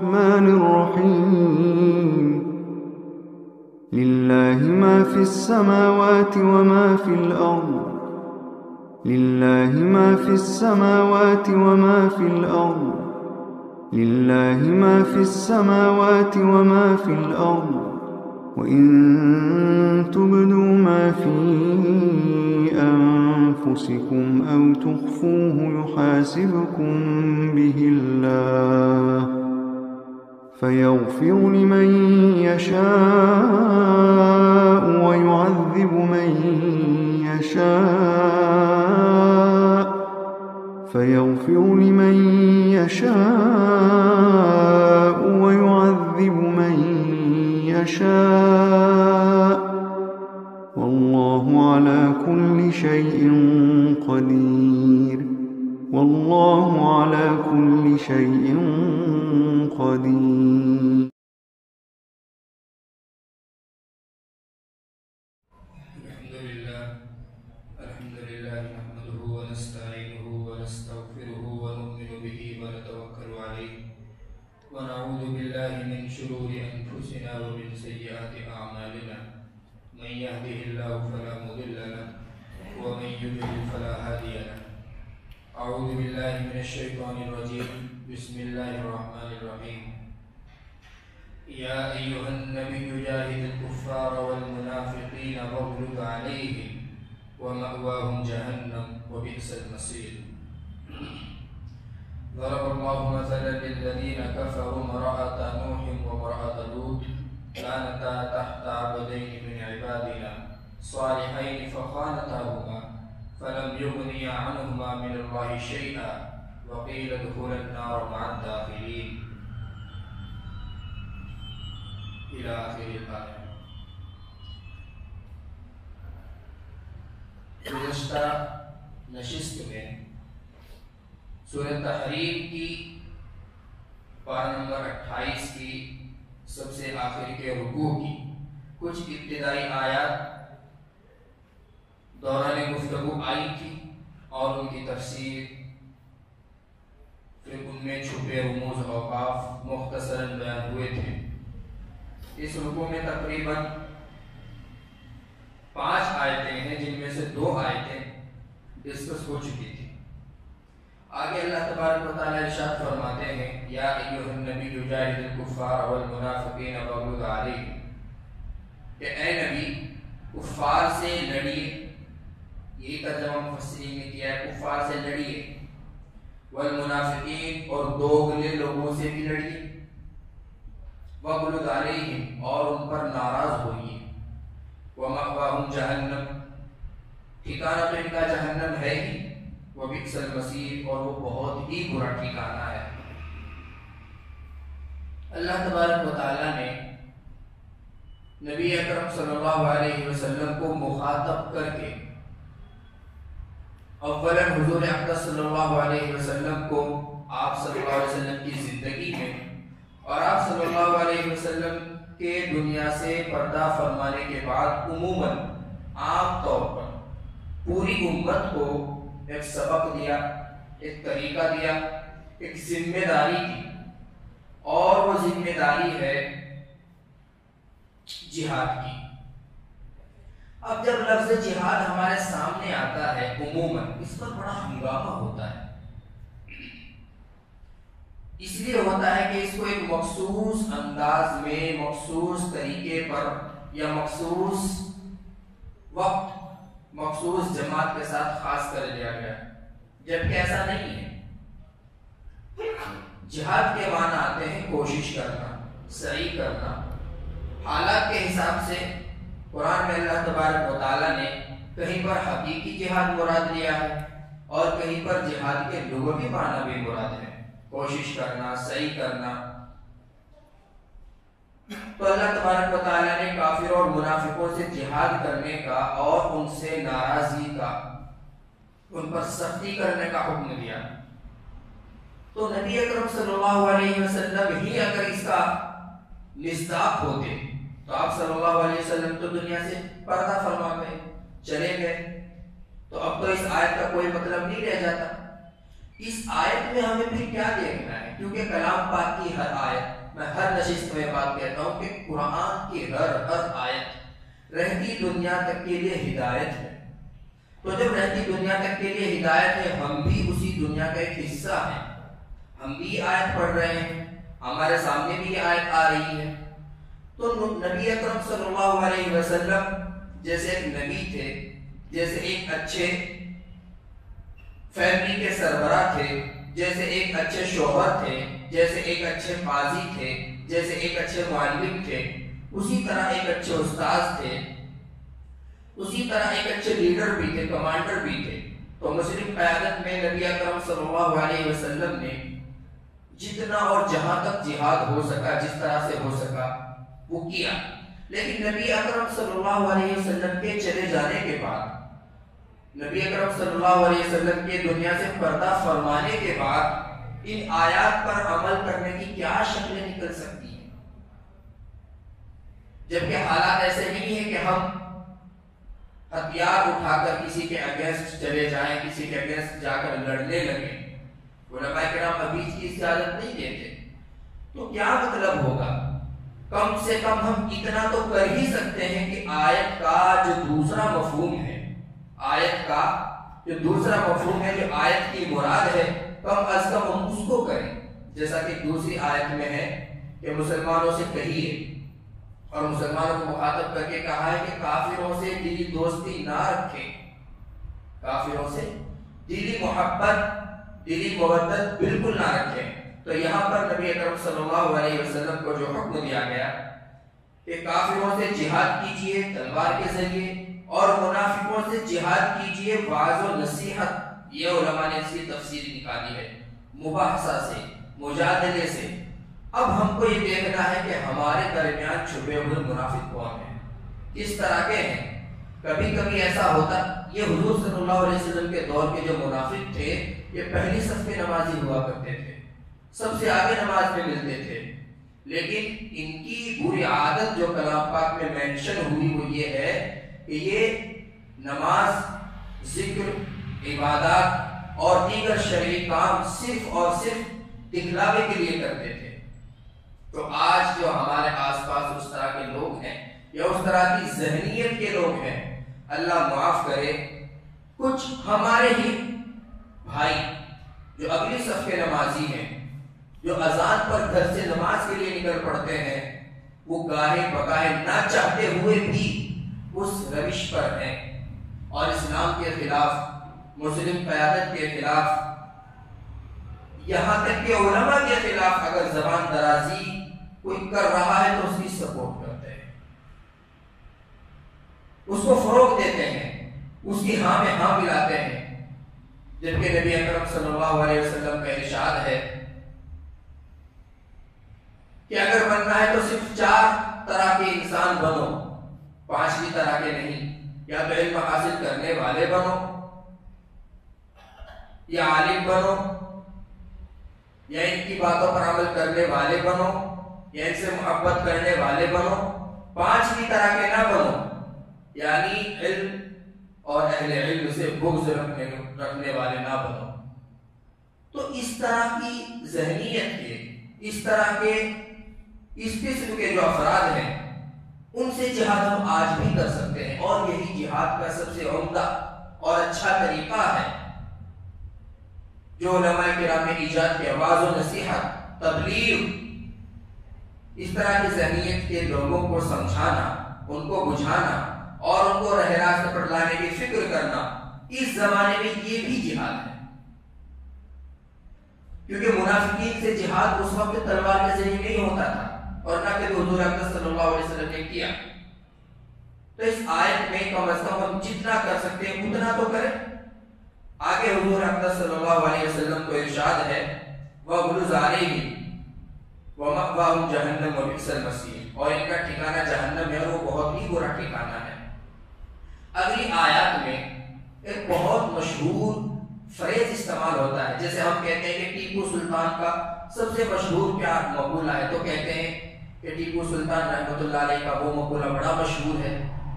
الرحمن الرحيم لله ما في السماوات وما في الأرض لله ما في السماوات وما في الأرض لله ما في السماوات وما في الأرض وإن تبدوا ما في أنفسكم أو تخفوه يحاسبكم به الله فيغفر لمن يشاء ويعذب من يشاء فيغفر لمن يشاء ويعذب من يشاء والله على كل شيء قدير والله على كل شيء قدير. الحمد لله نحمده ونستعينه ونستغفره ونؤمن به ونتوكل عليه ونعوذ بالله من شرور أنفسنا ومن سيئات أعمالنا من يهده الله فلا مضل له ومن يضلل فلا هادي له. أعوذ بالله من الشيطان الرجيم. بسم الله الرحمن الرحيم. يا أيها النبي جاهد الكفار والمنافقين واغلظ عليهم ومأواهم جهنم وبئس المصير. ضرب الله مثلا للذين كفروا امرأة نوح وامرأة لوط كانتا تحت عبدين من عبادنا صالحين فخانتاهما فلم يغنيا عنهما من الله شيئا وقيل ادخلا النار مع الداخلين إلى آخر الآية. گزشتہ نشست میں سورہ تحریم کی پارہ نمبر 28 کی سب سے آخر کے رکوع کی کچھ ابتدائی آیات دوران گفتگو آئی تھی اور ان کی تفسیر پھر ان میں چھپے رموز اوقاف مختصراً بیان ہوئے تھے. اس رکوع میں تقریباً 5 آیتیں ہیں جن میں سے 2 آیتیں ڈسکس ہو چکی تھی. آگے اللہ تبارک و تعالی ارشاد فرماتے ہیں یا ایھا النبی جاہد الکفار والمنافقین واغلظ علیہم کہ اے نبی کفار سے لڑیے. یہی ترجمہ مفسرین نے کیا ہے کفار سے لڑیے والمنافقین اور دوگلے لوگوں سے بھی لڑیے واغلظ علیہم اور ان پر ناراض ہوئیے وَمَأْوَاهُمْ جَهَنَّمْ ٹھکانہ تو ان کا جہنم ہے ہی وَبِئْسَ الْمَصِيرُ اور وہ بہت ہی برا ٹھکانہ ہے. اللہ تبارک و تعالیٰ نے نبی اکرم صلی اللہ علیہ وسلم کو مخاطب کر کے اولاً حضور اقدس صلی اللہ علیہ وسلم کو آپ صلی اللہ علیہ وسلم کی زندگی میں اور آپ صلی اللہ علیہ وسلم کہ دنیا سے پردہ فرمانے کے بعد عموماً عام طور پر پوری امت کو ایک سبق دیا, ایک طریقہ دیا, ایک ذمہ داری دی اور وہ ذمہ داری ہے جہاد کی. اب جب لفظ جہاد ہمارے سامنے آتا ہے عموماً اس پر بڑا ہنگامہ ہوتا ہے. اس لیے ہوتا ہے کہ اس کو ایک مخصوص انداز میں مخصوص طریقے پر یا مخصوص وقت مخصوص جماعت کے ساتھ خاص کر لیا گیا, جبکہ ایسا نہیں ہے. جہاد کے معنی آتے ہیں کوشش کرنا, سعی کرنا. حالات کے حساب سے قرآن میں اللہ تبارک و تعالیٰ نے کہیں پر حقیقی جہاد مراد لیا ہے اور کہیں پر جہاد کے لغوی معنی بھی مراد ہے, کوشش کرنا, سعی کرنا. تو اللہ تبارک و تعالیٰ نے کافروں اور منافقوں سے جہاد کرنے کا اور ان سے ناراضی کا, ان پر سختی کرنے کا حکم دیا. تو نبی اکرم صلی اللہ علیہ وسلم ہی اگر اس کا مصداق ہوتے تو آپ صلی اللہ علیہ وسلم تو دنیا سے پردہ فرما گئے, چلے گئے, تو اب تو اس آیت کا کوئی مطلب نہیں رہ جاتا. اس آیت میں ہمیں پھر کیا دیکھنا ہے کیونکہ کلام پاک کی ہر آیت، میں ہر نشست میں بات کہتا ہوں کہ قرآن کی ہر آیت رہتی دنیا تک کے لیے ہدایت ہے۔ تو جب رہتی دنیا تک کے لیے ہدایت ہے، ہم بھی اسی دنیا کا ایک حصہ ہیں، ہم بھی آیت پڑھ رہے ہیں، ہمارے سامنے بھی یہ آیت آ رہی ہے۔ تو نبی اکرم صلی اللہ علیہ وسلم جیسے ایک نبی تھے، جیسے ایک اچھے فیملی کے سربراہ تھے، جیسے ایک اچھے شوہر تھے، جیسے ایک اچھے قاضی تھے، جیسے ایک اچھے معلم تھے، اسی طرح ایک اچھے استاذ تھے، اسی طرح ایک اچھے لیڈر بھی تھے، کمانڈر بھی تھے۔ تو مسلم قیادت میں نبی اکرم صلی اللہ علیہ وسلم نے جتنا اور جہاں تک جہاد ہو سکا، جس طرح سے ہو سکا وہ کیا۔ لیکن نبی اکرم صلی اللہ علیہ وسلم کے چلے جانے کے بعد، نبی اکرم صلی اللہ علیہ وسلم کے دنیا سے پردہ فرمانے کے بعد ان آیات پر عمل کرنے کی کیا شکلیں نکل سکتی ہیں؟ جبکہ حالات ایسے نہیں ہیں کہ ہم ہتھیار اٹھا کر کسی کے اگینسٹ چلے جائیں، کسی کے اگینسٹ جا کر لڑنے لگیں۔ علماء کرام ابھی اس کی اجازت نہیں دیتے۔ تو کیا مطلب ہوگا؟ کم سے کم ہم اتنا تو کر ہی سکتے ہیں کہ آیت کا جو دوسرا مفہوم ہے، آیت کا جو دوسرا مفہوم ہے، جو آیت کی مراد ہے، کم از کم ہم اس کو کریں۔ جیسا کہ دوسری آیت میں ہے کہ مسلمانوں سے کہیے، اور مسلمانوں کو مخاطب کر کے کہا ہے کہ کافروں سے دلی دوستی نہ رکھیں، کافروں سے دلی محبت، دلی مودت بالکل نہ رکھیں۔ تو یہاں پر نبی اکرم صلی اللہ علیہ وسلم کو جو حکم دیا گیا کہ کافروں سے جہاد کیجئے تلوار کے ذریعے، اور منافقوں سے جہاد کیجئے وعظ و نصیحت، یہ علماء نے اس کی تفسیر نکالی ہے، مباحثہ سے، مجادلے سے۔ اب ہم کو یہ دیکھنا ہے کہ ہمارے درمیان چھپے ہوئے منافق کون ہیں، کس طرح کے ہیں۔ کبھی کبھی ایسا ہوتا، یہ حضور صلی اللہ علیہ وسلم کے دور کے جو منافق تھے، یہ پہلی صف کے نمازی ہوا کرتے تھے، سب سے آگے نماز میں ملتے تھے، لیکن ان کی بری عادت جو کلام پاک میں مینشن ہوئی وہ یہ ہے کہ یہ نماز، ذکر، عبادات اور دیگر شرعی کام صرف اور صرف دکھلاوے کے لیے کرتے تھے۔ تو آج جو ہمارے آس پاس اس طرح کے لوگ ہیں، یا اس طرح کی ذہنیت کے لوگ ہیں، اللہ معاف کرے، کچھ ہمارے ہی بھائی جو اگلی صف کے نمازی ہیں، جو اذان پر گھر سے نماز کے لیے نکل پڑتے ہیں، وہ گاہے بگاہے نہ چاہتے ہوئے بھی اس روش پر ہیں، اور اسلام کے خلاف، مسلم قیادت کے خلاف، یہاں تک کہ علماء کے خلاف اگر زبان درازی کوئی کر رہا ہے تو اس کی سپورٹ کرتے ہیں، اس کو فروغ دیتے ہیں، اس کی ہاں میں ہاں ملاتے ہیں۔ جبکہ نبی اکرم صلی اللہ علیہ وسلم کا ارشاد ہے کہ اگر بننا ہے تو صرف 4 طرح کے انسان بنو، 5ویں طرح کے نہیں۔ یا تو علم حاصل کرنے والے بنو، یا عالم بنو، یا ان کی باتوں پر عمل کرنے والے بنو، یا ان سے محبت کرنے والے بنو۔ 5ویں طرح کے نہ بنو، یعنی علم اور اہل علم سے بغض رکھنے والے نہ بنو۔ تو اس طرح کی ذہنیت کے، اس طرح کے، اس قسم کے جو افراد ہیں، ان سے جہاد ہم آج بھی کر سکتے ہیں، اور یہی جہاد کا سب سے عمدہ اور اچھا طریقہ ہے جو علماء کرام نے ایجاد کیا، وعظ و نصیحت، تبلیغ، اس طرح کی ذہنیت کے لوگوں کو سمجھانا، ان کو بجھانا اور ان کو راہ راست پر لانے کی فکر کرنا۔ اس زمانے میں یہ بھی جہاد ہے، کیونکہ منافقین سے جہاد اس وقت تلوار کے ذریعے نہیں ہوتا تھا، اور نہ کہ حضور اکرم صلی اللہ علیہ وسلم نے کیا۔ تو اس آیت میں کم از کم ہم جتنا کر سکتے ہیں اتنا تو کریں۔ آگے حضور اکرم صلی اللہ علیہ وسلم کو ارشاد ہے وَغْلُظْ عَلَيْهِمْ وَمَأْوَاهُمْ جَهَنَّمُ وَبِئْسَ الْمَصِيرُ، اور ان کا ٹھکانہ جہنم ہے، اور وہ بہت ہی برا ٹھکانہ ہے۔ اگلی آیات میں ایک بہت مشہور فریز استعمال ہوتا ہے، جیسے ہم کہتے ہیں کہ ٹیپو سلطان کا سب سے مشہور کیا مقولہ ہے، تو کہتے ہیں کہ ٹیپو سلطان رحمۃ اللہ علیہ کا وہ مقولہ بڑا مشہور ہے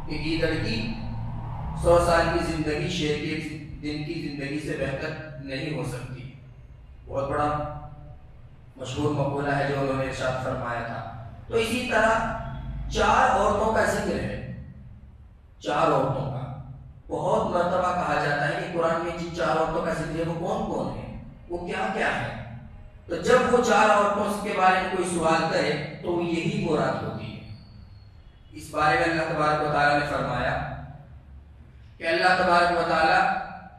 کہ گیدڑ کی 100 سال کی زندگی شیر کے دن کی زندگی سے بہتر نہیں ہو سکتی۔ بہت بڑا مشہور مقولہ ہے جو انہوں نے ارشاد فرمایا تھا۔ تو اسی طرح 4 عورتوں کا ذکر ہے، 4 عورتوں کا بہت مرتبہ کہا جاتا ہے کہ قرآن میں جن 4 عورتوں کا ذکر ہے وہ کون کون ہے، وہ کیا کیا ہے۔ تو جب وہ 4 عورتوں کے بارے میں کوئی سوال کرے تو وہ یہی مراد ہوتی ہے۔ اس بارے میں اللہ تبارک و تعالیٰ نے فرمایا کہ اللہ تبارک و تعالیٰ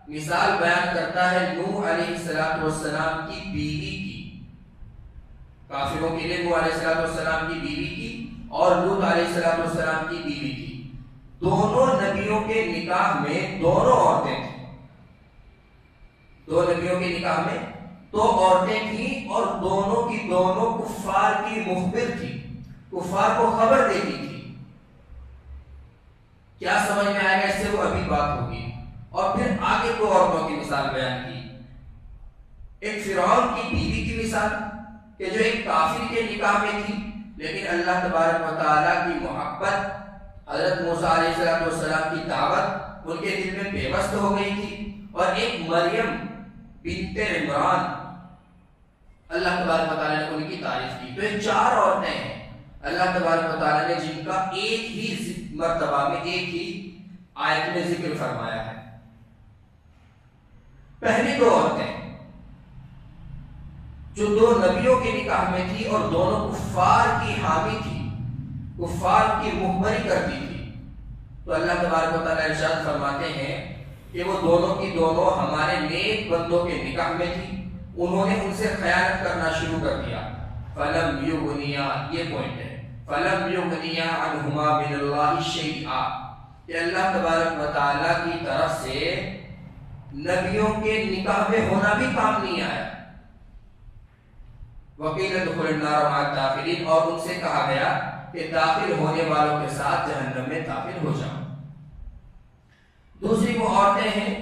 مثال بیان کرتا ہے نوح علیہ السلام کی بیوی کی، کافروں کے لیے نوح علیہ السلام کی بیوی کی اور لوط علیہ السلام کی بیوی کی۔ دونوں نبیوں کے نکاح میں دونوں عورتیں تھیں، 2 نبیوں کے نکاح میں 2 عورتیں تھیں اور دونوں کی دونوں کفار کی مخبر تھی، کفار کو خبر دیتی تھی۔ کیا سمجھ میں آئے گا اس سے وہ ابھی بات ہوگی۔ اور پھر آگے 2 عورتوں کی مثال بیان کی، ایک فرعون کی بیوی کی مثال کہ جو ایک کافر کے نکاح میں تھی لیکن اللہ تبارک و تعالیٰ کی محبت، حضرت موسیٰ علیہ السلام کی دعوت ان کے دل میں پیوست ہو گئی تھی۔ اور ایک مریم بنت عمران، اللہ تبارک و تعالیٰ نے ان کی تعریف کی۔ تو یہ 4 عورتیں ہیں اللہ تبارک و تعالیٰ نے جن کا ایک ہی مرتبہ میں ایک ہی آیت میں ذکر فرمایا ہے۔ پہلی 2 عورتیں جو 2 نبیوں کے نکاح میں تھی اور دونوں کفار کی حامی تھی، کفار کی مخبری کرتی تھی، تو اللہ تبارک و تعالیٰ ارشاد فرماتے ہیں کہ وہ دونوں کی دونوں ہمارے نیک بندوں کے نکاح میں تھی، انہوں نے ان سے خیانت کرنا شروع کر دیا۔ فَلَمْ يُغْنِيَا، یہ پوائنٹ ہے، فَلَمْ يُغْنِيَا عَنْهُمَا مِنَ اللَّهِ شَيْئًا، کہ اللہ تبارک و تعالیٰ کی طرف سے نبیوں کے نکاح میں ہونا بھی کام نہیں آیا۔ وَقِيلَ ادْخُلُوا النَّارَ مَعَ الدَّاخِلِينَ، اور ان سے کہا گیا کہ داخل ہونے والوں کے ساتھ جہنم میں داخل ہو جاؤ۔ دوسری وہ عورتیں ہیں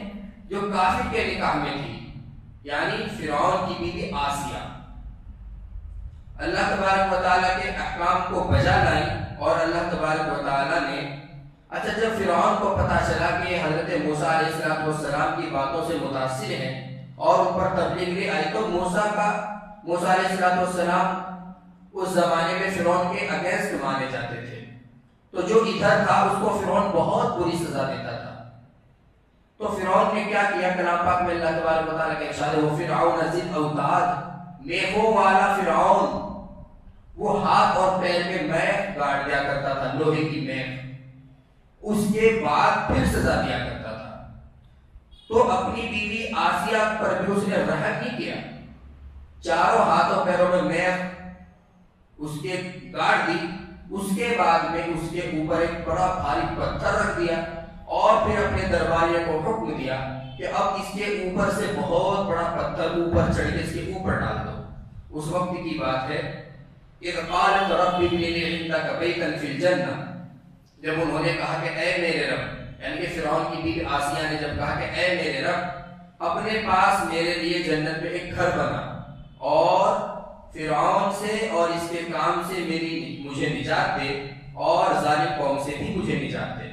جو کافر کے نکاح میں تھی، یعنی فرعون کی بیوی آسیہ، اللہ تبارک و تعالیٰ کے احکام کو بجا لائیں اور اللہ تبارک و تعالیٰ نے اچھا جب فرعون کو پتا چلا کہ حضرت موسیٰ علیہ السلام کی باتوں سے متاثر ہیں اور ان پر تبلیغ بھی آئی، تو موسیٰ علیہ السلام اس زمانے میں فرعون کے اگینسٹ مانے جاتے تھے، تو جو ادھر تھا اس کو فرعون بہت بری سزا دیتا تھا۔ تو فرعون نے کیا کیا، کلام پاک میں اللہ تبارک و تعالیٰ کے ارشاد ہے وَفِرْعَوْنَ ذِی الْأَوْتَادِ، میخوں والا فرعون، وہ ہاتھ اور پیر میں میخ گاڑ دیا کرتا تھا، لوہے کی میخ، اس کے بعد پھر سزا دیا کرتا تھا۔ تو اپنی بیوی آسیہ پر بھی اس نے رحم نہیں کیا، چاروں ہاتھوں پیروں میں میخ اس کے گاڑ دی، اس کے بعد میں اس کے اوپر ایک بڑا بھاری پتھر رکھ دیا اور پھر اپنے درباریوں کو حکم دیا کہ اب اس کے اوپر سے بہت بڑا پتھر اوپر چڑھ کے اس کے اوپر ڈال دو۔ اس وقت کی بات ہے، اِذْ قَالَتْ رَبِّ ابْنِ لِي عِندَكَ بَيْتًا فِي الْجَنَّةِ، جب انہوں نے کہا کہ اے میرے رب، یعنی کہ فرعون کی بیوی آسیہ نے جب کہا کہ اے میرے رب اپنے پاس میرے لیے جنت میں ایک گھر بنا اور فرعون سے اور اس کے کام سے مجھے نجات دے اور ظالم قوم سے بھی مجھے نجات دے۔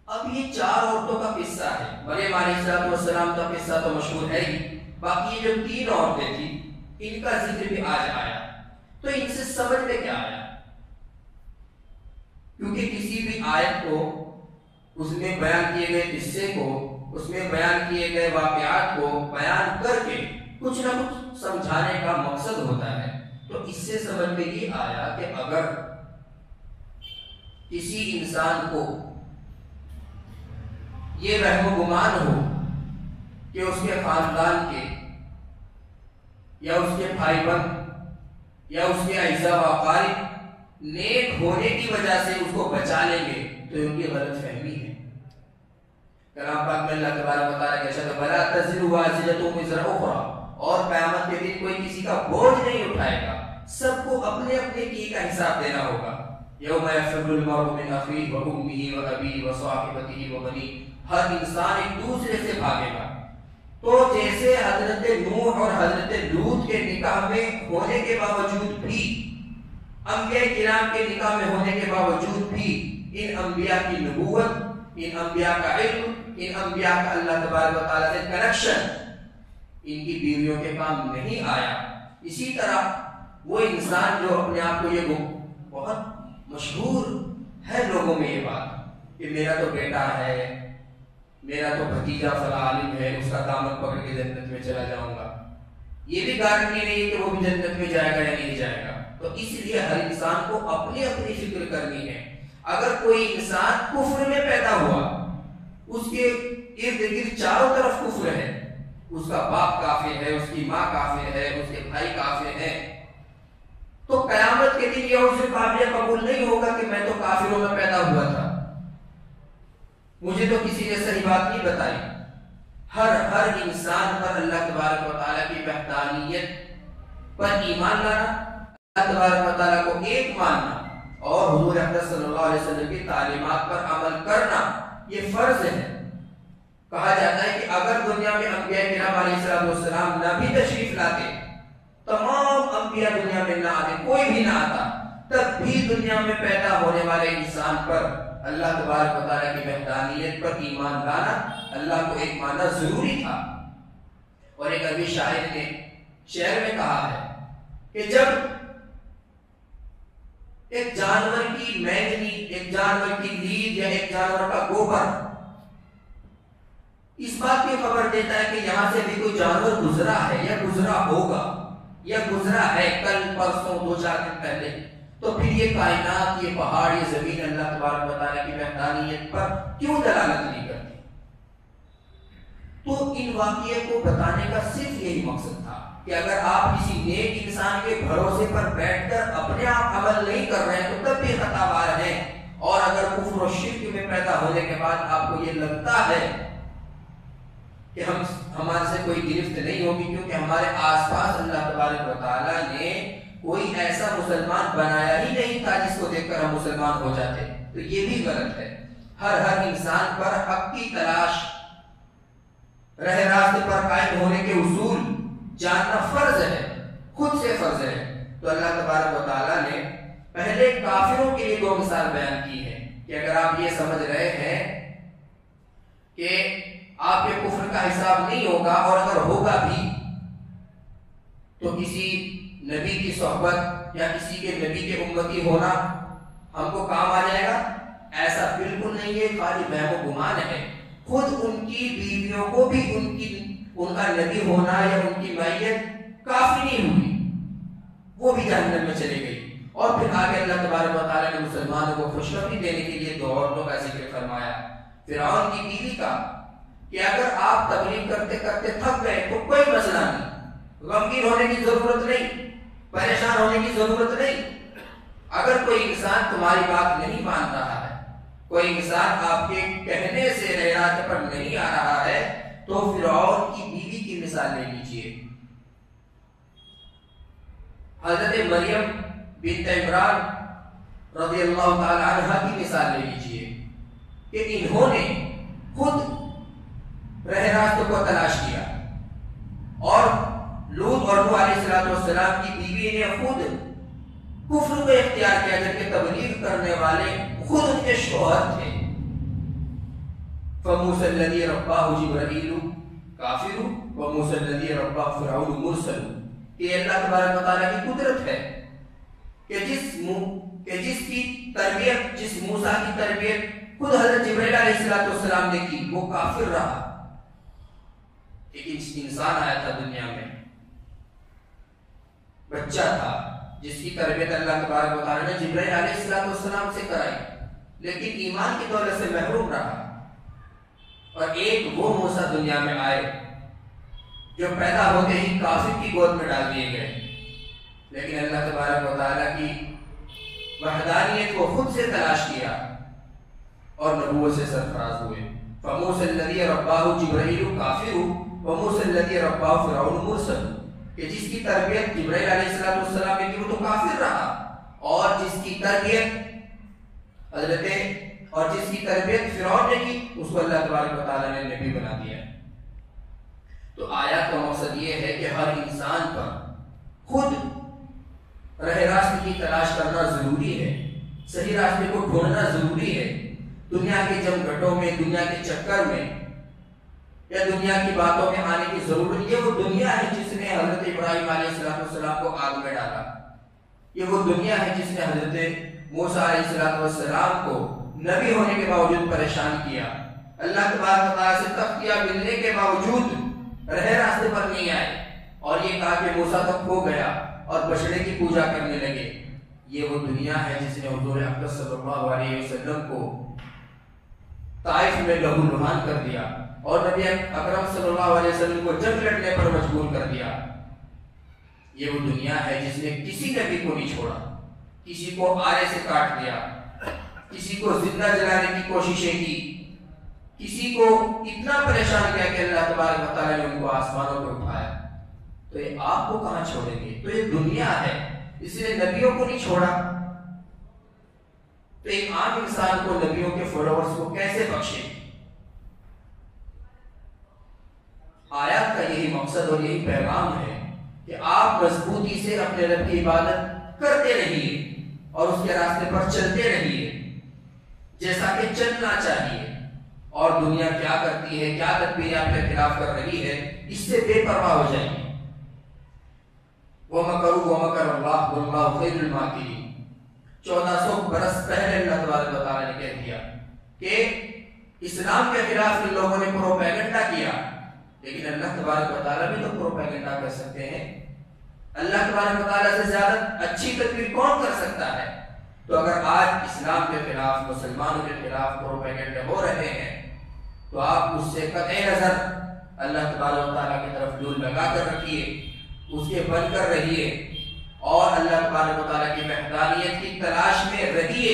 اب یہ 4 عورتوں کا قصہ ہے، مریم علیہ السلام کا قصہ تو مشہور ہے ہی، باقی یہ جو 3 عورتیں تھیں ان کا ذکر بھی آج آیا۔ تو ان سے سمجھ میں کیا آیا؟ کیونکہ کسی بھی آیت کو، اس میں بیان کیے گئے قصے کو، اس میں بیان کیے گئے واقعات کو بیان کر کے کچھ نہ کچھ سمجھانے کا مقصد ہوتا ہے۔ تو اس سے سمجھ میں یہ آیا کہ اگر کسی انسان کو یہ وہم و گمان ہو کہ اس کے خاندان کے یا اس کے بھائی بہن یا اس کے اعزاء و اقارب نیک ہونے کی وجہ سے اس کو بچا لیں گے، تو ان کی غلط فہمی ہے۔ کلام پاک میں اللہ تبارک و تعالیٰ کہتا ہے وَلَا تَزِرُ وَازِرَةٌ وِزْرَ أُخْرَىٰ، اور قیامت کے دن کوئی کسی کا بوجھ نہیں اٹھائے گا، سب کو اپنے اپنے کی کا حساب دینا ہوگا۔ یوم یفر المرء من اخیہ وامہ وابیہ وصاحبتہ وبنیہ، ہر انسان ایک دوسرے سے بھاگے گا۔ تو جیسے حضرت نوح اور حضرت لوط کے نکاح میں ہونے کے باوجود بھی، انبیاء کرام کے نکاح میں ہونے کے باوجود بھی، ان انبیاء کی نبوت، ان انبیاء کا علم، ان انبیاء کا اللہ تبارک و تعالیٰ سے کنیکشن ان کی بیویوں کے کام نہیں آیا، اسی طرح وہ انسان جو اپنے آپ کو یہ بہت مشہور ہے لوگوں میں یہ بات کہ میرا تو بیٹا ہے، میرا تو بھتیجا فلاں عالم ہے، اس کا دامن پکڑ کے جنت میں چلا جاؤں گا، یہ بھی گارنٹی نہیں کہ وہ بھی جنت میں جائے گا یا نہیں جائے گا۔ تو اس لیے ہر انسان کو اپنی اپنی فکر کرنی ہے۔ اگر کوئی انسان کفر میں پیدا ہوا، اس کے ارد گرد چاروں طرف کفر ہے، اس کا باپ کافر ہے، اس کی ماں کافر ہے، اس کے بھائی کافر ہے، تو قیامت کے دن یہ اسے قابل قبول نہیں ہوگا کہ میں تو کافروں میں پیدا ہوا تھا، مجھے تو کسی نے صحیح بات نہیں بتائی۔ ہر انسان پر اللہ تبارک و تعالیٰ کی وحدانیت پر ایمان لانا، اللہ تبارک و تعالیٰ کو ایک ماننا اور حضور اکرم صلی اللہ علیہ وسلم کی تعلیمات پر عمل کرنا یہ فرض ہے۔ کہا جاتا ہے کہ اگر دنیا میں انبیاء کرام علیہ السلام نہ بھی تشریف لاتے، تمام انبیاء دنیا میں نہ آتے، کوئی بھی نہ آتا، تب بھی دنیا میں پیدا ہونے والے انسان پر اللہ تبارک و تعالیٰ کی وحدانیت پر ایمان لانا، اللہ کو ایک ماننا ضروری تھا۔ اور ایک عربی شاعر نے شعر میں کہا ہے کہ جب ایک جانور کی مینگنی، ایک جانور کی لید یا ایک جانور کا گوبر اس بات کی خبر دیتا ہے کہ یہاں سے بھی کوئی جانور گزرا ہے یا گزرا ہوگا یا گزرا ہے کل پرسوں 2-4 دن پہلے، تو پھر یہ کائنات، یہ پہاڑ، یہ زمین اللہ تبارک و تعالیٰ کی وحدانیت پر کیوں دلالت نہیں کرتی؟ تو ان واقعے کو بتانے کا صرف یہی مقصد تھا کہ اگر آپ کسی نیک انسان کے بھروسے پر بیٹھ کر اپنے آپ عمل نہیں کر رہے ہیں تو تب بھی خطا وار ہیں، اور اگر کفر و شرک میں پیدا ہونے کے بعد آپ کو یہ لگتا ہے کہ ہمارے سے کوئی گرفت نہیں ہوگی کیونکہ ہمارے آس پاس اللہ تبارک و تعالیٰ نے کوئی ایسا مسلمان بنایا ہی نہیں تھا جس کو دیکھ کر ہم مسلمان ہو جاتے، تو یہ بھی غلط ہے۔ ہر انسان پر حق کی تلاش، راہ راستے پر قائم ہونے کے اصول جاننا فرض ہے، خود سے فرض ہے۔ تو اللہ تبارک و تعالیٰ نے پہلے کافروں کے لیے 2 مثال بیان کی ہے کہ اگر آپ یہ سمجھ رہے ہیں کہ آپ کے کفر کا حساب نہیں ہوگا، اور اگر ہوگا بھی تو کسی نبی کی صحبت یا کسی کے نبی کے امتی ہونا ہم کو کام آ جائے گا، ایسا بالکل نہیں ہے، خالی وہم و گمان ہے۔ خود ان کی بیویوں کو بھی ان کا نبی ہونا یا ان کی معیت کافی نہیں ہوئی، وہ بھی جہنم میں چلی گئی۔ اور پھر آگے اللہ تبارک و تعالیٰ نے مسلمانوں کو خوشخبری دینے کے لیے 2 عورتوں کا ذکر فرمایا، فرعون کی بیوی کا، کہ اگر آپ تبلیغ کرتے کرتے تھک گئے تو کوئی مسئلہ نہیں، غمگین ہونے کی ضرورت نہیں، پریشان ہونے کی ضرورت نہیں۔ اگر کوئی انسان تمہاری بات نہیں مان رہا ہے، کوئی انسان آپ کے کہنے سے راہ پر نہیں آ رہا ہے، تو فرعون کی بیوی کی مثال لے لیجئے۔ حضرت مریم بنت عمران رضی اللہ تعالی عنہ کی مثال لے لیجئے کہ انہوں نے خود راہ راستوں کو تلاش کیا، اور لوط اور نوح علیہ السلام کی بیوی نے خود کفر کو اختیار کیا، جبکہ تبلیغ کرنے والے خود ان کے شوہر تھے۔ فموسى الذي رباه جبرائیل کافر وموسى الذي رباه فرعون مرسل۔ یہ اللہ تبارک و تعالیٰ کی قدرت ہے کہ جس کی تربیت، جس موسیٰ کی تربیت خود حضرت جبرائیل علیہ السلام نے کی، وہ کافر رہا۔ ایک انسان آیا تھا دنیا میں، بچہ تھا، جس کی تربیت اللہ تبارک و تعالیٰ نے جبرائیل علیہ السلام سے کرائی، لیکن ایمان کی دولت سے محروم رہا۔ اور ایک وہ موسیٰ دنیا میں آئے جو پیدا ہوتے ہی کافر کی گود میں ڈال دیے گئے، لیکن اللہ تبارک و تعالیٰ کی وحدانیت کو خود سے تلاش کیا اور نبوت سے سرفراز ہوئے۔ فموسى الذي رباه جبرائیل کافر وموسى الذي رباه فرعون مرسل، کہ جس کی تربیت جبرائیل علیہ السلام نے کی وہ تو کافر رہا، اور جس کی تربیت فرعون نے کی اس کو اللہ تبارک و تعالیٰ نے نبی بنا دیا۔ تو آیات کا مقصد یہ ہے کہ ہر انسان پر خود راہ راست کی تلاش کرنا ضروری ہے، صحیح راستے کو ڈھونڈنا ضروری ہے۔ دنیا کے جمگھٹوں میں، دنیا کے چکر میں یا دنیا کی باتوں میں آنے کی ضرورت. یہ وہ دنیا ہے جس نے حضرت ابراہیم علیہ السلام کو آگ میں ڈالا. یہ وہ دنیا ہے جس نے حضرت موسیٰ علیہ السلام کو نبی ہونے کے باوجود پریشان کیا. اللہ تبارک و تعالیٰ سے تختیہ ملنے کے باوجود رہے راستے پر نہیں آئے اور یہ کہا کہ موسیٰ تک کھو گیا اور بچڑے کی پوجا کرنے لگے. یہ وہ دنیا ہے جس نے حضور اقدس صلی اللہ علیہ وسلم کو طائف میں لہو لہان کر دیا اور نبی اکرم صلی اللہ علیہ وسلم کو جنگ لڑنے پر مجبور کر دیا. یہ وہ دنیا ہے جس نے کسی نبی کو نہیں چھوڑا, کسی کو آرے سے کاٹ دیا, کسی کو زندہ جلانے کی کوششیں کی, کسی کو اتنا پریشان کیا کہ اللہ تبارک و تعالیٰ نے ان کو آسمانوں پہ اٹھایا. تو یہ آپ کو کہاں چھوڑیں گے؟ تو یہ دنیا ہے, اس نے نبیوں کو نہیں چھوڑا. تو ایک عام انسان کو نبیوں کے فالوورز کو کیسے بخشے؟ آیات کا یہی مقصد اور یہی پیغام ہے کہ آپ مضبوطی سے اپنے رب کی عبادت کرتے رہیے اور اس کے راستے پر چلتے رہیے جیسا کہ چلنا چاہیے. اور دنیا کیا کرتی ہے, کیا تدبیریں آپ کے خلاف کر رہی ہے, اس سے بے پرواہ ہو جائیے. وَمَكَرُوا وَمَكَرَ اللَّهُ وَاللَّهُ خَيْرُ الْمَاكِرِينَ. 1400 برس پہلے اللہ تبارک و تعالیٰ نے کہہ دیا کہ اسلام کے خلاف ان لوگوں نے پروپیگنڈا کیا, لیکن اللہ تبارک و تعالیٰ بھی تو پروپیگنڈا کر سکتے ہیں. اللہ تبارک و تعالیٰ سے زیادہ اچھی تدبیر کون کر سکتا ہے؟ تو اگر آج اسلام کے خلاف, مسلمانوں کے خلاف پروپیگنڈے ہو رہے ہیں تو آپ اس سے قطع نظر اللہ تبارک و تعالیٰ کی طرف دور لگا کر رکھیے, اس کے بن کر رہیے اور اللہ تبارک و تعالیٰ کی وحدانیت کی تلاش میں رہیے.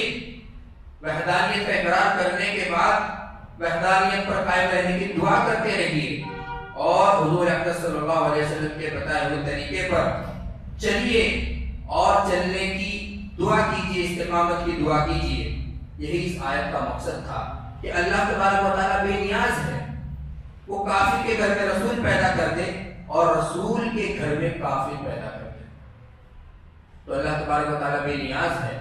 وحدانیت کا اقرار کرنے کے بعد وحدانیت پر قائم رہنے کی دعا کرتے رہیے اور حضور اقدس صلی اللہ علیہ وسلم کے بتائے ہوئے طریقے پر چلیے اور چلنے کی دعا کیجیے, استقامت کی دعا کیجیے. یہی اس آیت کا مقصد تھا کہ اللہ تبارک و تعالیٰ بے نیاز ہے. وہ کافر کے گھر میں رسول پیدا کر دے اور رسول کے گھر میں کافر پیدا کر دے. تو اللہ تبارک و تعالیٰ بے نیاز ہے.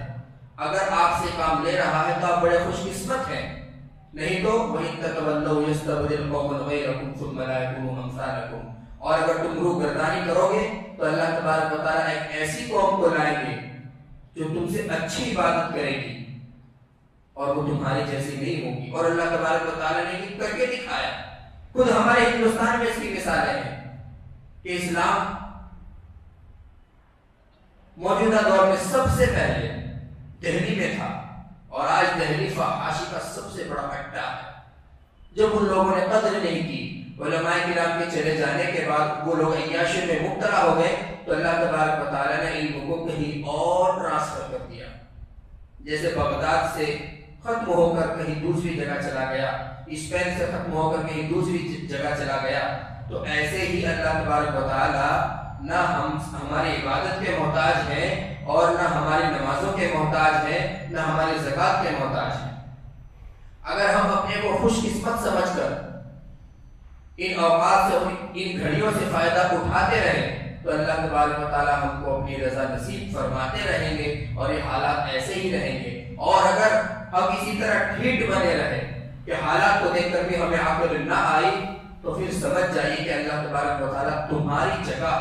اگر آپ سے کام لے رہا ہے تو آپ بڑے خوش قسمت ہیں, نہیں تو وَإِن تَتَوَلَّوْا يَسْتَبْدِلْ قَوْمًا غَيْرَكُمْ ثُمَّ لَا يَكُونُوا أَمْثَالَكُمْ. اور اگر تم روگردانی کرو گے تو اللہ تبارک و تعالیٰ ایک ایسی قوم کو لائیں گے جو تم سے اچھی عبادت کرے گی اور وہ تمہاری جیسی نہیں ہوگی. اور اللہ تبارک و تعالیٰ نے یہ کر کے دکھایا. خود ہمارے ہندوستان میں اس کی مثالیں ہیں کہ اسلام موجودہ دور میں سب سے پہلے دہلی میں تھا اور آج دہلی فحاشی کا سب سے بڑا اڈا ہے. جب ان لوگوں نے قدر نہیں کی, علماء کرام کے چلے جانے کے بعد وہ لوگ عیاشی میں مبتلا ہو گئے, تو اللہ تبارک و تعالیٰ نے علم کو کہیں اور ٹرانسفر کر دیا. جیسے بغداد سے ختم ہو کر کہیں دوسری جگہ چلا گیا, اسپین سے ختم ہو کر کہیں دوسری جگہ چلا گیا, تو ایسے ہی اللہ تبارک و تعالیٰ نہ ہم ہماری عبادت کے محتاج ہیں اور نہ ہماری نمازوں کے محتاج ہیں, نہ ہماری زکوٰۃ کے محتاج ہیں. اگر ہم اپنے کو خوش قسمت سمجھ کر ان اوقات سے, ان گھڑیوں سے فائدہ اٹھاتے رہیں تو اللہ تبارک و تعالیٰ ہم کو اپنی رضا نصیب فرماتے رہیں گے اور یہ حالات ایسے ہی رہیں گے. اور اگر ہم اسی طرح ٹھیٹ بنے رہے کہ حالات کو دیکھ کر بھی ہمیں عقل نہ آئی, تو پھر سمجھ جائیے کہ اللہ تبارک و تعالیٰ تمہاری جگہ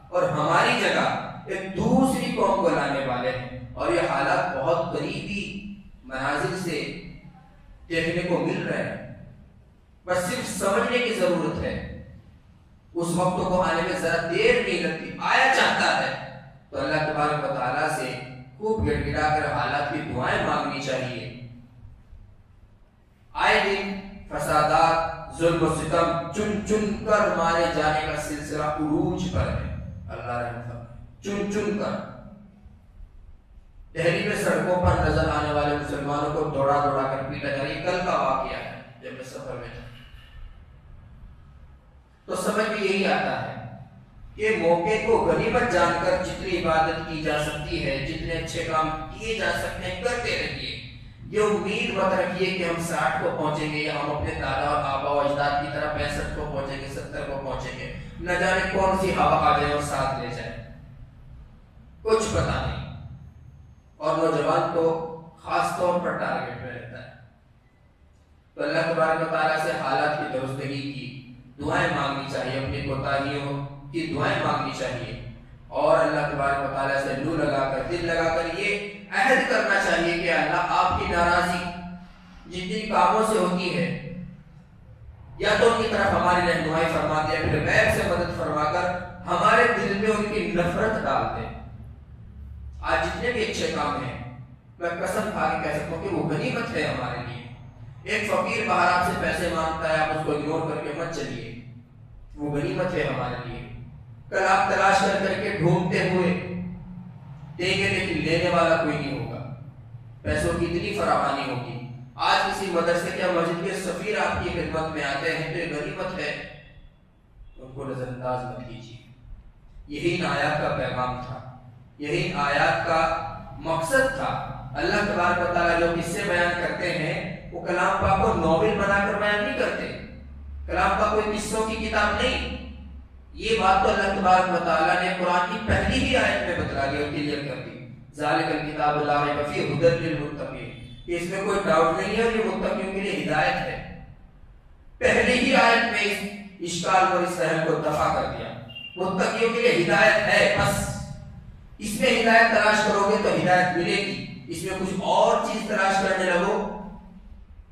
اور ہماری جگہ ایک دوسری قوم کو لانے والے ہیں. اور یہ حالات بہت قریبی مناظر سے دیکھنے کو مل رہے ہیں, بس صرف سمجھنے کی ضرورت ہے. اس وقت کو آنے میں ذرا دیر نہیں لگتی. آیا چاہتا ہے تو اللہ تبارک و تعالیٰ سے خوب گڑ گڑا کر حالات کی دعائیں مانگنی چاہیے. آئے دن فسادات, ظلم و ستم چن چن کر مارے جانے کا سلسلہ عروج پر ہے. اللہ رحمت چن چن کر دہلی میں سڑکوں پر نظر آنے والے مسلمانوں کو دوڑا دوڑا کر پیٹا جا رہا. یہ کل کا واقعہ ہے جب میں سفر میں تھا. تو سمجھ میں یہی آتا ہے کہ موقع کو غنیمت جان کر جتنی عبادت کی جا سکتی ہے, جتنے اچھے کام کیے جا سکتے ہیں, کرتے رہیے. یہ امید مت رکھیے کہ ہم 60 کو پہنچیں گے یا ہم اپنے دادا اور آبا و اجداد کی طرح 65 کو پہنچیں گے, 70 کو پہنچیں گے. نہ جانے کون سی ہوا آ جائے اور ساتھ لے جائے, کچھ پتا نہیں. اور نوجوان تو خاص طور پر ٹارگیٹ میں رہتا ہے. تو اللہ تبارک و تعالیٰ سے حالات کی درستگی کی دعائیں مانگنی چاہیے، اپنی کوتاہیوں کی دعائیں مانگنی چاہیے، اور اللہ تبارک و تعالیٰ سے لو لگا کر، دل لگا کر یہ عہد کرنا چاہیے کہ اللہ آپ کی ناراضی جن جن کاموں سے ہوتی ہے یا تو ان کی طرف ہماری رہنمائی فرما دے، پھر غیب سے مدد فرما کر ہمارے دل میں ان کی نفرت ڈال دے۔ آج جتنے بھی اچھے کام ہیں میں قسم کھا کے کہہ سکتا ہوں کہ وہ غنیمت ہے ہمارے لیے۔ ایک فقیر باہر آپ سے پیسے مانگتا ہے، آپ اس کو اگنور کر کے مت چلیے، وہ غنیمت ہے ہمارے لیے۔ کل آپ تلاش کر کر کے ڈھونڈتے ہوئے دیں گے لیکن لینے والا کوئی نہیں ہوگا، پیسوں کی اتنی فراوانی ہوگی۔ آج کسی مدرسے کے مسجد کے سفیر آپ کی خدمت میں آتے ہیں تو یہ غنیمت ہے، ان کو نظر انداز مت کیجیے۔ یہی ان آیات کا پیغام تھا، یہی ان آیات کا مقصد تھا۔ اللہ تبارک و تعالیٰ جو قصے بیان کرتے ہیں وہ کلام پاک کو ناول بنا کر بیان نہیں کرتے، کلام پاک کوئی قصوں کی کتاب نہیں۔ یہ بات تو اللہ تبارک و تعالیٰ نے قرآن کی پہلی ہی آیت میں بتلا دی اور کلیئر کر دی، ذالک الکتاب لا ریب فیہ ھدی للمتقین، کہ اس میں کوئی ڈاؤٹ نہیں ہے اور یہ متقیوں کے لیے ہدایت ہے۔ پہلی ہی آیت میں اس اشکال اور اس وہم کو دفع کر دیا، متقیوں کے لیے ہدایت ہے، بس اس میں ہدایت تلاش کرو گے تو ہدایت ملے گی، اس میں کچھ اور چیز تلاش کرنے لگو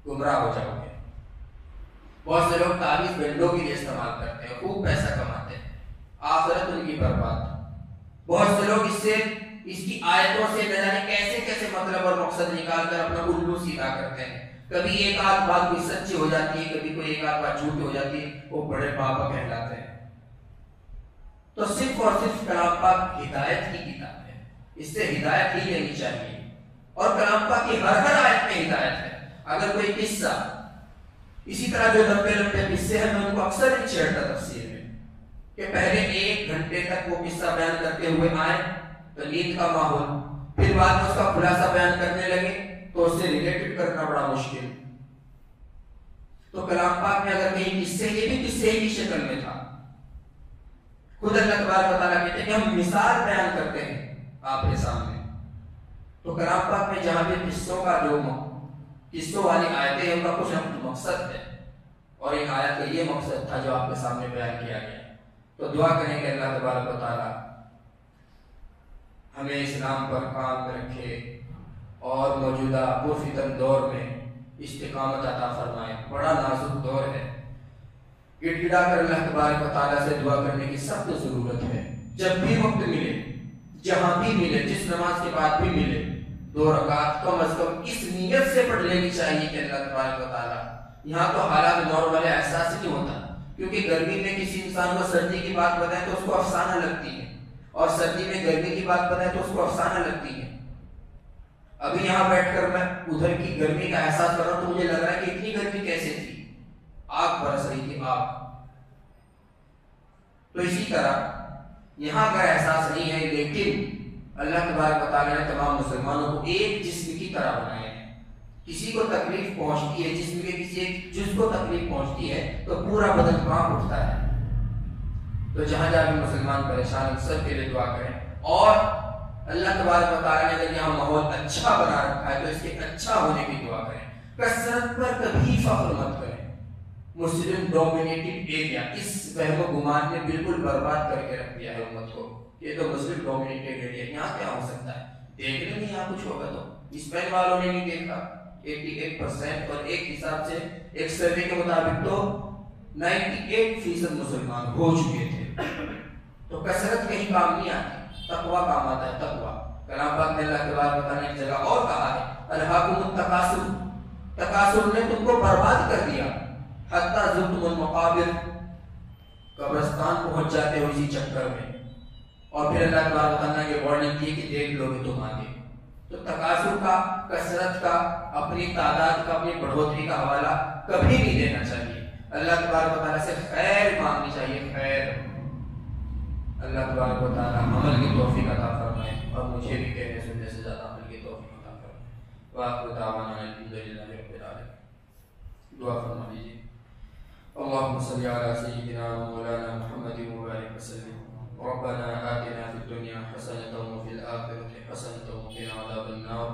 گمراہ ہو جاؤ گے۔ بہت سے لوگ تعویذ گنڈوں کے لیے استعمال کرتے ہیں، خوب پیسہ کماتے ہیں، آخرت ان کی برباد۔ بہت سے لوگ اس کی آیتوں سے نہ جانے کیسے کیسے مطلب اور مقصد نکال کر اپنا الو سیدھا کرتے ہیں۔ کبھی ایک آدھ بات کوئی سچی ہو جاتی ہے، کبھی کوئی ایک آدھ بات جھوٹی ہو جاتی ہے، وہ بڑے پاپا کہلاتے ہیں۔ تو صرف اور صرف کلام پاک ہدایت کی کتاب ہے، اس سے ہدایت ہی لینی چاہیے، اور کلام پاک کی ہر آیت میں ہدایت ہے۔ اگر کوئی قصہ اسی طرح جو لمبے لمبے قصے ہیں میں ان کو اکثر نہیں چھیڑتا تفسیر میں، کہ پہلے 1 گھنٹے تک وہ قصہ بیان کرتے ہوئے آئے تو نیند کا ماحول، پھر بعد میں اس کا خلاصہ بیان کرنے لگے تو اس سے ریلیٹڈ کرنا بڑا مشکل۔ تو کلام پاک میں اگر کہیں قصے، یہ بھی قصے کی شکل میں تھا، خود اللہ تبارک و تعالیٰ کہتے ہیں کہ ہم مثال بیان کرتے ہیں آپ کے سامنے۔ تو کلام پاک میں جہاں بھی قصوں کا جو قصوں والی آیتیں ہیں ان کا کچھ مقصد ہے، اور ایک آیت کا یہ مقصد تھا جو آپ کے سامنے بیان کیا گیا۔ تو دعا کریں کہ اللہ تبارک و تعالیٰ ہمیں اسلام پر قائم رکھے اور موجودہ پرفتن دور میں استقامت عطا فرمائے۔ بڑا نازک دور ہے، گڑ گڑا کر اللہ تبارک و تعالیٰ سے دعا کرنے کی سخت ضرورت ہے۔ جب بھی وقت ملے، جہاں بھی ملے، جس نماز کے بعد بھی ملے، 2 رکعت کم از کم اس نیت سے پڑھ لینی چاہیے کہ اللہ تبارک و تعالیٰ، یہاں تو حالات نارمل ہے، احساس نہیں ہوتا، کیونکہ گرمی میں کسی انسان کو سردی کی بات بتائیں تو اس کو افسانہ لگتی ہے، اور سردی میں گرمی کی بات بتائیں تو اس کو افسانہ لگتی ہے۔ ابھی یہاں بیٹھ کر میں ادھر کی گرمی کا احساس کر رہا ہوں تو مجھے لگ رہا ہے کہ اتنی گرمی کیسے تھی، آگ برس رہی تھی، آگ۔ تو اسی طرح یہاں کا احساس نہیں ہے، لیکن اللہ تبارک و تعالیٰ نے تمام مسلمانوں کو ایک جسم کی طرح بنایا ہے۔ کسی کو تکلیف پہنچتی ہے، جسم کے کسی ایک جز کو تکلیف پہنچتی ہے تو پورا بدن کانپ اٹھتا ہے۔ تو جہاں جہاں بھی مسلمان پریشان ہیں سب کے لیے دعا کریں، اور اللہ تبارک و تعالیٰ نے اگر یہاں ماحول اچھا بنا رکھا ہے تو اس کے اچھا ہونے کی دعا کریں۔ کثرت پر کبھی فخر مت کریں۔ مسلم ڈومینیٹڈ ایریا، اس وہم و گمان نے بالکل برباد کر کے رکھ دیا ہے امت کو۔ یہ تو مسلم ڈومینیٹڈ ایریا، یہاں کیا ہو سکتا ہے؟ دیکھنے نہیں یہاں کچھ ہوگا تو اسپین والوں نے نہیں دیکھا 88%، اور ایک حساب سے ایک سروے کے مطابق تو 98% مسلمان ہو چکے تھے۔ تو کثرت کہیں کام نہیں آتی، تقویٰ کام آتا ہے، تقویٰ۔ کلام پاک میں اللہ تبارک و تعالیٰ نے ایک جگہ اور کہا ہے، الہاکم التکاثر، تکاثر نے تم کو برباد کر دیا، حتی زرتم المقابر، قبرستان پہنچ جاتے ہو اسی چکر میں۔ اور پھر اللہ تبارک و تعالیٰ نے یہ وارننگ دی کہ دیکھ لو گے تم آگے۔ تو تکاثر کا، کثرت کا، اپنی تعداد کا، اپنی بڑھوتری کا حوالہ کبھی نہیں دینا چاہیے۔ اللہ تبارک و تعالیٰ سے خیر مانگنی چاہیے، خیر۔ اللہ تبارک و تعالیٰ عمل کی توفیق عطا فرمائے، اور مجھے بھی کہنے سننے سے زیادہ عمل کی توفیق عطا فرمائے۔ وآخر دعوانا الحمدللہ رب العالمین۔ دعا فرما لیجیے۔ اللهم صل على سيدنا مولانا محمد وبارك وسلم۔ ربنا آتنا في الدنيا حسنة وفي الآخرة حسنة وقنا عذاب النار۔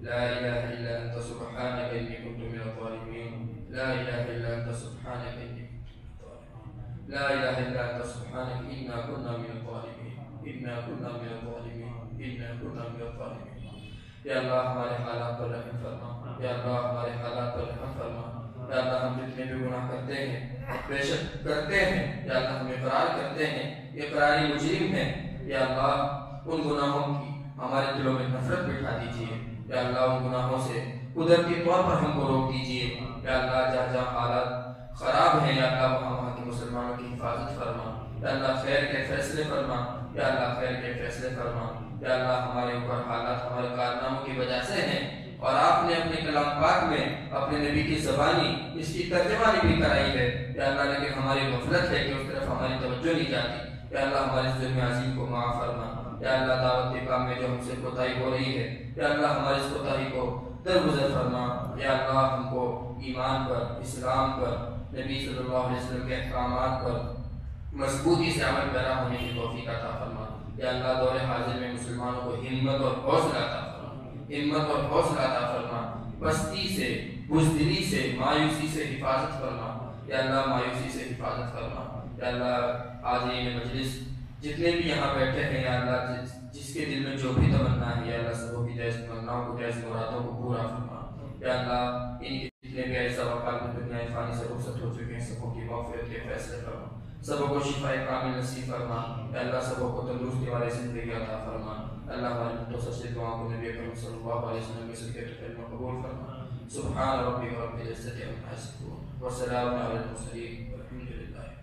لا إله إلا أنت سبحانك إني كنت من الظالمين۔ لا إله إلا أنت سبحانك إني كنت من الظالمين۔ لا الہ الا انت سبحانک انا کنا من الظالمین انا کنا من الظالمین انا کنا من الظالمین۔ یا اللہ ہمارے حالات پر رحم فرما، یا اللہ ہمارے حالات پر رحم فرما۔ یا اللہ ہم جتنے بھی گناہ کرتے ہیں، بے شک کرتے ہیں، یا اللہ ہم اقرار کرتے ہیں، اقراری مجرم ہیں، یا اللہ ان گناہوں کی ہمارے دلوں میں نفرت بٹھا دیجیے، یا اللہ ان گناہوں سے قدرتی طور پر ہم کو روک دیجیے، یا اللہ جہاں جہاں حالات خراب ہیں یا اللہ وہاں کے مسلمانوں کی حفاظت فرما، یا اللہ خیر کے فیصلے فرما، یا اللہ خیر کے فیصلے فرما، یا اللہ ہمارے اوپر حالات ہمارے کارناموں کی وجہ سے ہیں، اور آپ نے اپنے کلام پاک میں اپنے نبی کی زبانی اس کی ترجمانی بھی کرائی ہے، یا اللہ لیکن ہماری غفلت ہے کہ اس طرف ہماری توجہ نہیں جاتی، یا اللہ ہمارے ظلم عظیم کو معاف فرما، یا اللہ دعوت کے کام میں جو ہم سے کوتاہی ہو رہی ہے یا اللہ ہماری اس کوتاہی کو درگزر فرما، یا اللہ ہم کو ایمان پر، اسلام پر، نبی صلی اللہ علیہ وسلم کے احکامات پر مضبوطی سے عمل پیرا ہونے کی توفیق عطا فرما، یا اللہ دور حاضر میں مسلمانوں کو ہمت اور حوصلہ عطا فرما، ہمت اور حوصلہ عطا فرما، پستی سے، بزدلی سے، مایوسی سے حفاظت فرما، یا اللہ مایوسی سے حفاظت فرما، یا اللہ حاضرین مجلس جتنے بھی یہاں بیٹھے ہیں یا اللہ جس کے دل میں جو بھی تمنا ہے یا اللہ سبوں کی جیسے تمناؤں کو جیسے مرادوں کو پورا فرما، یا اللہ ان جتنے بھی ایسا وقال میں دنیا فانی سے رخصت ہو چکے ہیں سبوں کی مغفرت کے فیصلے فرما، سبوں کو شفاء کامل نصیب فرما، یا اللہ سبوں کو تندرستی والے زندگی عطا فرما، اللہ ہماری مختصر سے دعاؤں کو نبی اکرم صلی اللہ علیہ وسلم کے صدقے میں قبول فرما۔ سبحان ربک رب العزة عما یصفون وسلام علی المرسلین والحمد للہ۔